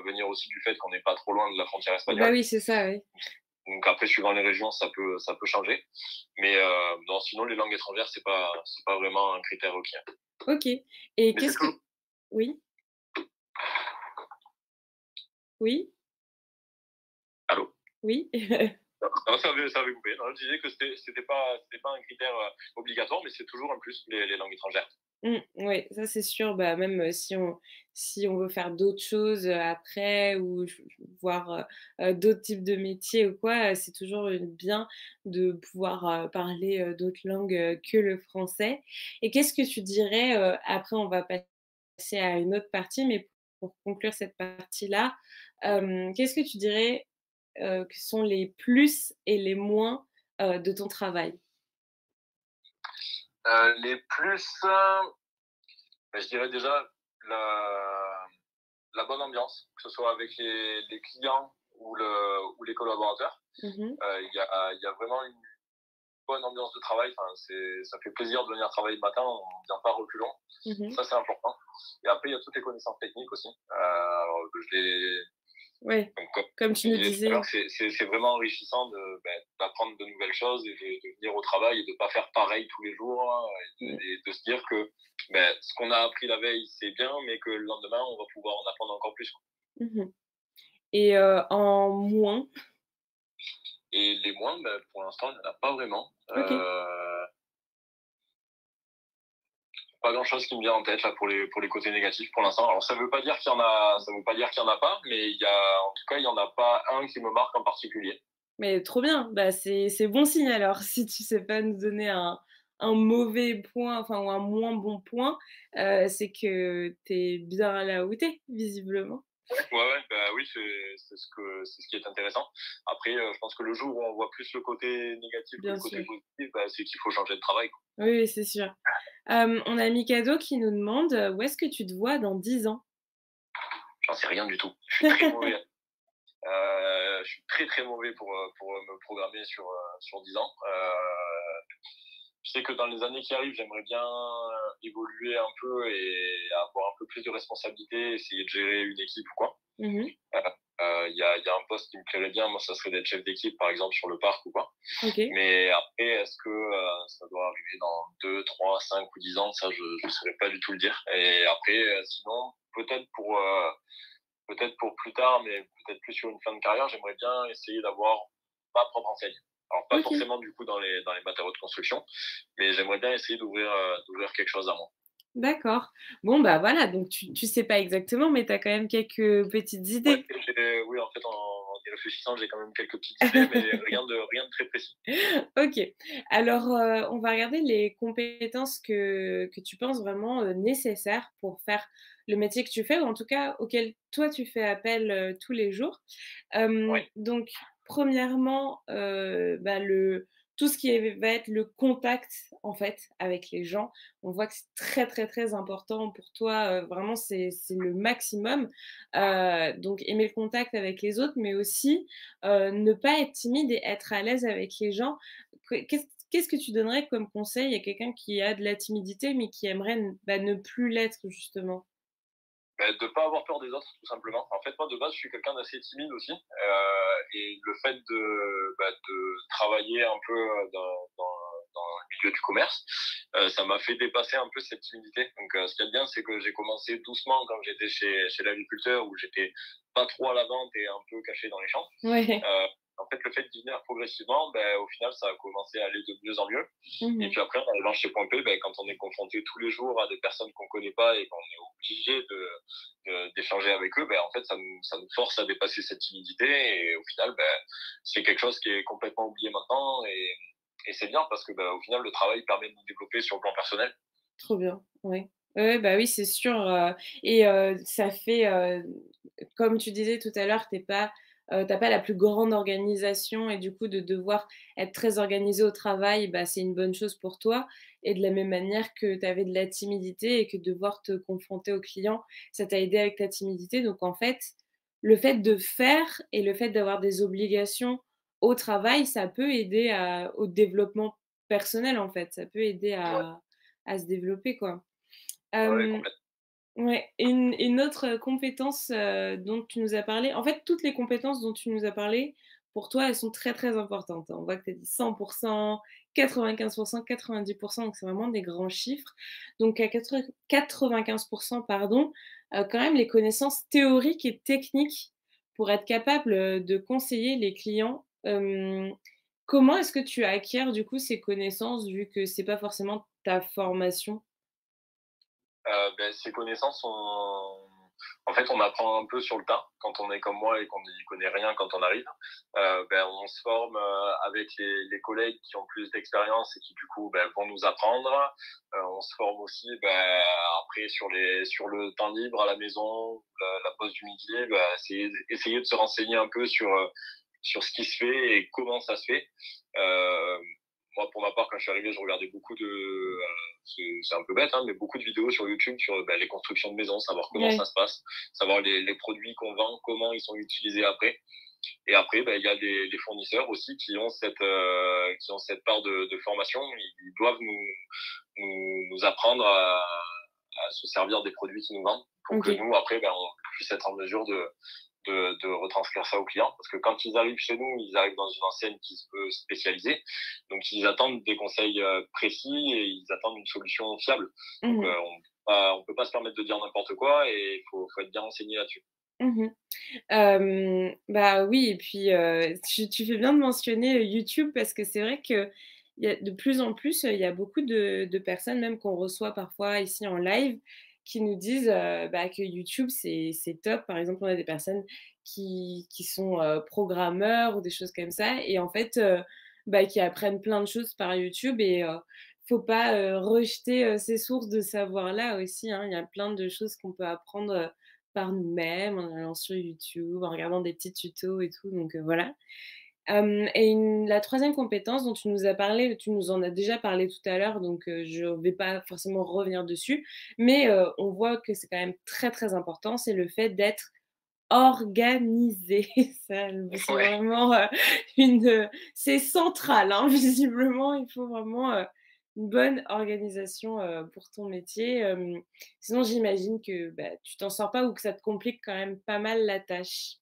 venir aussi du fait qu'on n'est pas trop loin de la frontière Bah, espagnole. oui, c'est ça, oui. Donc après, suivant les régions, ça peut changer. Mais non, sinon, les langues étrangères, c'est pas vraiment un critère requis. OK. Et Mais c'est qu'est-ce que toujours. oui? Oui? Allô? Oui? Non, ça avait coupé. Non, je disais que c'était pas un critère obligatoire, mais c'est toujours un plus, les langues étrangères. Ouais, ça c'est sûr. Bah, même, si on veut faire d'autres choses, après ou voir, d'autres types de métiers ou quoi, c'est toujours, bien de pouvoir, parler, d'autres langues, que le français. Et qu'est-ce que tu dirais, après on va passer à une autre partie, mais pour conclure cette partie-là, qu'est-ce que tu dirais, que sont les plus et les moins, de ton travail? Les plus, je dirais déjà la bonne ambiance, que ce soit avec les clients ou les collaborateurs. Mmh. Il y a vraiment une bonne ambiance de travail. Enfin, ça fait plaisir de venir travailler le matin, on ne vient pas reculant. Mmh. Ça, c'est important. Et après, il y a toutes les connaissances techniques aussi. Alors, Ouais, donc, comme comme je tu nous disais tout à l'heure, disais. c'est vraiment enrichissant d'apprendre de nouvelles choses et de venir au travail et de ne pas faire pareil tous les jours, hein, Mmh. et de se dire que ce qu'on a appris la veille, c'est bien, mais que le lendemain, on va pouvoir en apprendre encore plus, quoi. Mmh. Et en moins? Et les moins, pour l'instant, il n'y en a pas vraiment. OK. Pas grand-chose qui me vient en tête là pour les côtés négatifs pour l'instant. Alors ça veut pas dire qu'il y en a, ça veut pas dire qu'il y en a pas, mais en tout cas, il y en a pas un qui me marque en particulier. Mais trop bien, bah, c'est bon signe alors. Si tu sais pas nous donner un mauvais point, enfin ou un moins bon point, c'est que tu es bien là où tu es, visiblement. Ouais, bah oui, c'est ce qui est intéressant. Après, je pense que le jour où on voit plus le côté négatif que Bien le côté sûr. positif, c'est qu'il faut changer de travail, quoi. Oui, oui, c'est sûr. On a Mikado qui nous demande, où est-ce que tu te vois dans 10 ans? J'en sais rien du tout. Je suis très mauvais. Je suis très très mauvais pour me programmer sur 10 ans. Je sais que dans les années qui arrivent, j'aimerais bien évoluer un peu et avoir un peu plus de responsabilités, essayer de gérer une équipe ou quoi. Mmh. Il y a un poste qui me plairait bien, moi, ça serait d'être chef d'équipe, par exemple, sur le parc ou quoi. OK. Mais après, est-ce que ça doit arriver dans 2, 3, 5 ou 10 ans? Ça, je ne saurais pas du tout le dire. Et après, sinon, peut-être pour plus tard, mais peut-être plus sur une fin de carrière, j'aimerais bien essayer d'avoir ma propre enseigne. Alors, pas OK. forcément du coup dans les matériaux de construction, mais j'aimerais bien essayer d'ouvrir quelque chose à moi. D'accord. Bon, bah, voilà, donc tu sais pas exactement, mais tu as quand même quelques petites Ouais, idées. oui, en fait, en y réfléchissant, j'ai quand même quelques petites idées, mais rien de très précis. OK. Alors, on va regarder les compétences que tu penses vraiment, nécessaires pour faire le métier que tu fais ou en tout cas auquel toi tu fais appel, tous les jours. Oui, Donc premièrement, bah, le tout ce qui va être le contact, en fait, avec les gens. On voit que c'est très, très, très important pour toi, vraiment c'est le maximum. Donc aimer le contact avec les autres, mais aussi, ne pas être timide et être à l'aise avec les gens. Qu'est-ce que tu donnerais comme conseil à quelqu'un qui a de la timidité, mais qui aimerait ne plus l'être justement? de pas avoir peur des autres, tout simplement. En fait, moi, de base, je suis quelqu'un d'assez timide aussi, et le fait de travailler un peu dans le milieu du commerce, ça m'a fait dépasser un peu cette timidité. Donc, ce qui est bien, c'est que j'ai commencé doucement quand j'étais chez l'agriculteur, où j'étais pas trop à la vente et un peu caché dans les champs. Ouais. Euh, En fait, le fait d'y venir progressivement, au final, ça a commencé à aller de mieux en mieux. Et Mmh. puis après, en arrivant chez Point P, quand on est confronté tous les jours à des personnes qu'on connaît pas et qu'on est obligé d'échanger avec eux, en fait, ça nous force à dépasser cette timidité. Et au final, c'est quelque chose qui est complètement oublié maintenant. Et c'est bien parce que au final, le travail permet de nous développer sur le plan personnel. Trop bien, ouais. Ouais, ouais, bah, oui, c'est sûr, et ça fait, comme tu disais tout à l'heure, tu pas la plus grande organisation et du coup de devoir être très organisé au travail, bah, c'est une bonne chose pour toi et de la même manière que tu avais de la timidité et que devoir te confronter aux clients, ça t'a aidé avec ta timidité donc en fait, le fait de faire et le fait d'avoir des obligations au travail, ça peut aider au développement personnel, en fait. Ça peut aider Ouais, à se développer, quoi. ouais, Hem, complètement. ouais, une autre, compétence, dont tu nous as parlé en fait, toutes les compétences dont tu nous as parlé, pour toi, elles sont très, très importantes, hein. On voit que tu as dit 100, 95, 90, donc c'est vraiment des grands chiffres. Donc à 95 pardon, quand même les connaissances théoriques et techniques pour être capable, de conseiller les clients. Comment est-ce que tu acquiers, du coup, ces connaissances vu que c'est pas forcément ta formation? Ces connaissances, en fait, on apprend un peu sur le tas quand on est comme moi et qu'on n'y connaît rien quand on arrive. On se forme avec les collègues qui ont plus d'expérience et qui du coup vont nous apprendre. On se forme aussi après sur le temps libre à la maison, la pause du midi, essayer de se renseigner un peu sur ce qui se fait et comment ça se fait. Euh, Moi, pour ma part, quand je suis arrivé, je regardais beaucoup c'est un peu bête, hein, mais beaucoup de vidéos sur YouTube sur les constructions de maisons, savoir comment ça Ouais. se passe, savoir les produits qu'on vend, comment ils sont utilisés après. Et après, il y a les fournisseurs aussi qui ont cette part de formation. Ils doivent nous apprendre à se servir des produits qu'ils nous vendent pour que OK. nous, après, on puisse être en mesure de retranscrire ça aux clients. Parce que quand ils arrivent chez nous, ils arrivent dans une enseigne qui se veut spécialisée. Donc, ils attendent des conseils précis et ils attendent une solution fiable. Donc, Mmh. on peut pas se permettre de dire n'importe quoi et faut être bien renseigné là-dessus. Mmh. Bah, oui et puis, tu fais bien de mentionner, YouTube parce que c'est vrai qu'il y a de plus en plus, il y a beaucoup de personnes même qu'on reçoit parfois ici en live qui nous disent, bah, que YouTube c'est top. Par exemple, on a des personnes qui sont, programmeurs ou des choses comme ça et en fait, bah, qui apprennent plein de choses par YouTube et faut pas, rejeter, ces sources de savoir-là aussi, hein. Il y a plein de choses qu'on peut apprendre, par nous-mêmes, en allant sur YouTube, en regardant des petits tutos et tout, donc voilà. Et la troisième compétence dont tu nous as parlé, tu nous en as déjà parlé tout à l'heure, donc je ne vais pas forcément revenir dessus, mais on voit que c'est quand même très, très important, c'est le fait d'être organisé. Ça, c'est Ouais. vraiment, c'est central, hein, visiblement. Il faut vraiment, une bonne organisation, pour ton métier, sinon j'imagine que, bah, tu t'en sors pas ou que ça te complique quand même pas mal la tâche.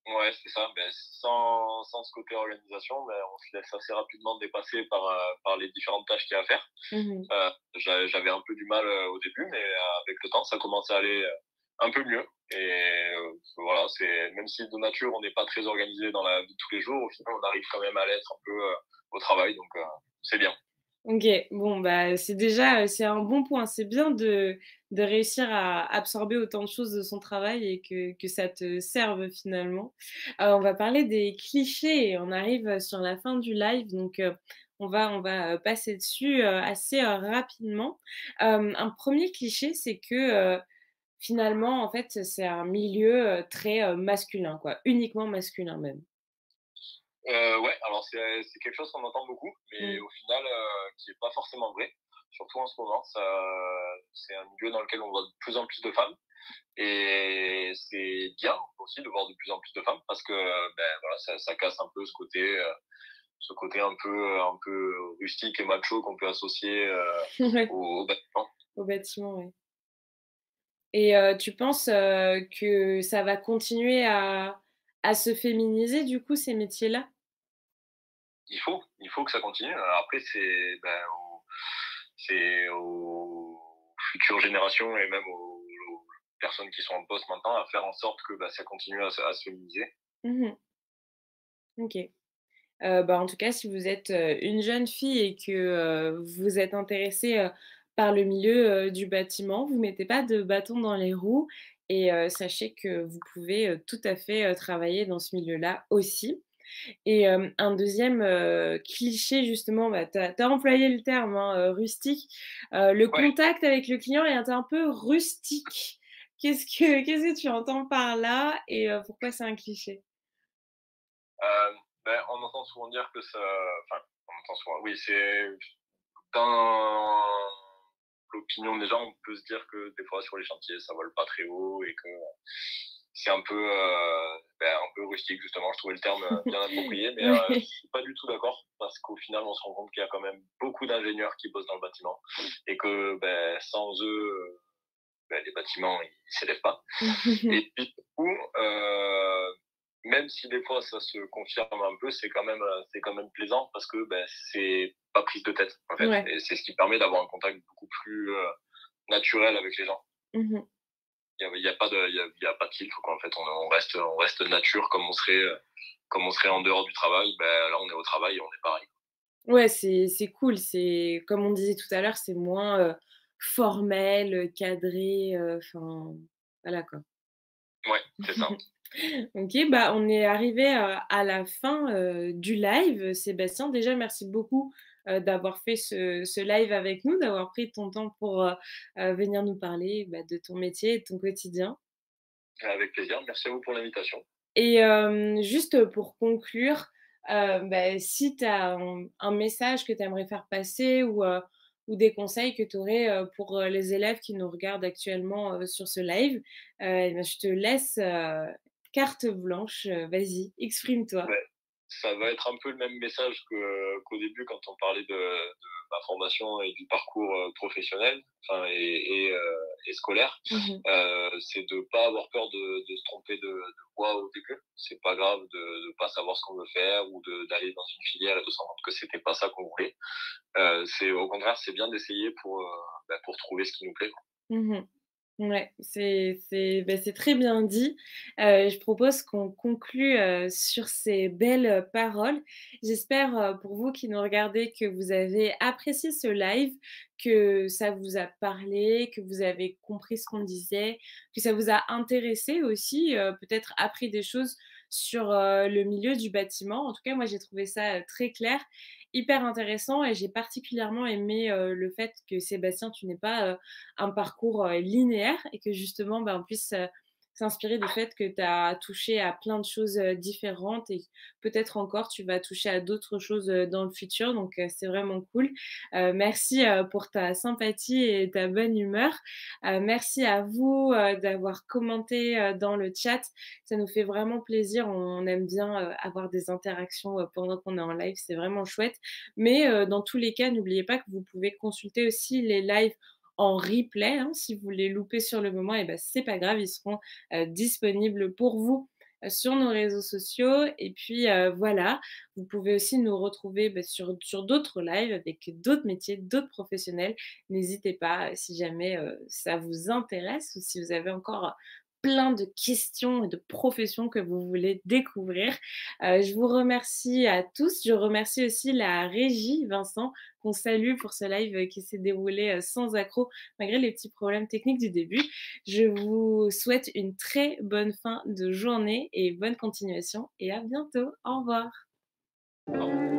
Ouais, c'est ça. Sans ce côté organisation, on se laisse assez rapidement dépasser par les différentes tâches qu'il y a à faire. Mmh. J'avais un peu du mal au début, mais avec le temps, ça commence à aller un peu mieux. Et voilà, c'est même si de nature on n'est pas très organisé dans la vie de tous les jours, au final on arrive quand même à l'être un peu au travail, donc c'est bien. OK, bon, bah, c'est déjà, c'est un bon point. C'est bien de réussir à absorber autant de choses de son travail et que ça te serve finalement. On va parler des clichés et on arrive, sur la fin du live donc on va passer dessus, assez, rapidement. Un premier cliché, c'est que, finalement, en fait, c'est un milieu, très, masculin quoi, uniquement masculin même. Ouais, alors c'est quelque chose qu'on entend beaucoup, mais Mmh. au final, qui est pas forcément vrai. Surtout en ce moment, c'est un milieu dans lequel on voit de plus en plus de femmes. Et c'est bien aussi de voir de plus en plus de femmes parce que voilà, ça casse un peu ce côté un peu rustique et macho qu'on peut associer Ouais, au bâtiment. au bâtiment, ouais. Et tu penses, que ça va continuer à se féminiser du coup ces métiers-là? Il faut que ça continue. Après, c'est aux futures générations et même aux personnes qui sont en poste maintenant à faire en sorte que ça continue à se féminiser. Mmh. OK. Bah, en tout cas, si vous êtes, une jeune fille et que, vous êtes intéressée, par le milieu, du bâtiment, vous mettez pas de bâton dans les roues et sachez que vous pouvez, tout à fait, travailler dans ce milieu-là aussi. Et un deuxième e cliché justement, bah, tu as employé le terme, hein, rustique. Le Ouais. contact avec le client est un peu rustique. Qu'est-ce que tu entends par là et pourquoi c'est un cliché? On entend souvent dire que ça, enfin, on entend souvent, oui, c'est dans l'opinion des gens, on peut se dire que des fois sur les chantiers, ça vole pas très haut et que c'est un peu rustique justement. Je trouvais le terme bien approprié, mais je Ouais. suis pas du tout d'accord parce qu'au final, on se rend compte qu'il y a quand même beaucoup d'ingénieurs qui bossent dans le bâtiment et que sans eux, les bâtiments ils s'élèvent pas. Et puis du coup, même si des fois ça se confirme un peu, c'est quand même plaisant parce que c'est pas prise de tête en fait. Ouais. Et c'est ce qui permet d'avoir un contact beaucoup plus naturel avec les gens. Mmh. Il y a pas de filtre quoi en fait. On reste nature comme on serait en dehors du travail. Là on est au travail et on est pareil. Ouais, c'est cool, c'est comme on disait tout à l'heure, c'est moins, formel, cadré, enfin, voilà quoi. Ouais, c'est ça. OK, bah, on est arrivé à la fin, du live. Sébastien, déjà merci beaucoup, d'avoir fait ce live avec nous, d'avoir pris ton temps pour, venir nous parler, bah, de ton métier et de ton quotidien. Avec plaisir. Merci à vous pour l'invitation. Et juste pour conclure, bah, si tu as un message que tu aimerais faire passer ou des conseils que tu aurais, pour, les élèves qui nous regardent actuellement, sur ce live, et bah, je te laisse, carte blanche, vas-y, exprime-toi. Ouais, ça va être un peu le même message qu'au début quand on parlait ma formation et du parcours professionnel, enfin et scolaire, Mmh. c'est de pas avoir peur de se tromper de voie au début. C'est pas grave de pas savoir ce qu'on veut faire ou d'aller dans une filière et de se rendre compte que c'était pas ça qu'on voulait. C'est au contraire, c'est bien d'essayer pour trouver ce qui nous plaît, quoi. Mmh. Ouais, c'est très bien dit. Je propose qu'on conclue, sur ces belles, paroles. J'espère, pour vous qui nous regardez, que vous avez apprécié ce live, que ça vous a parlé, que vous avez compris ce qu'on disait, que ça vous a intéressé aussi, peut-être appris des choses sur, le milieu du bâtiment. En tout cas, moi, j'ai trouvé ça, très clair, hyper intéressant et j'ai particulièrement aimé, le fait que Sébastien, tu n'aies pas, un parcours, linéaire et que justement, bah, on puisse, s'inspirer du fait que tu as touché à plein de choses, différentes et peut-être encore tu vas toucher à d'autres choses, dans le futur donc c'est vraiment cool. Merci, pour ta sympathie et ta bonne humeur. Merci à vous, d'avoir commenté, dans le chat. Ça nous fait vraiment plaisir. On aime bien, avoir des interactions, pendant qu'on est en live, c'est vraiment chouette. Mais, dans tous les cas, n'oubliez pas que vous pouvez consulter aussi les lives en replay, hein. Si vous les loupez sur le moment et ben c'est pas grave, ils seront, disponibles pour vous, sur nos réseaux sociaux et puis, voilà. Vous pouvez aussi nous retrouver, bah, sur d'autres lives avec d'autres métiers, d'autres professionnels. N'hésitez pas, si jamais, ça vous intéresse ou si vous avez encore, plein de questions et de professions que vous voulez découvrir. Je vous remercie à tous. Je remercie aussi la régie, Vincent, qu'on salue pour ce live, qui s'est déroulé, sans accroc malgré les petits problèmes techniques du début. Je vous souhaite une très bonne fin de journée et bonne continuation et à bientôt. Au revoir. Au revoir.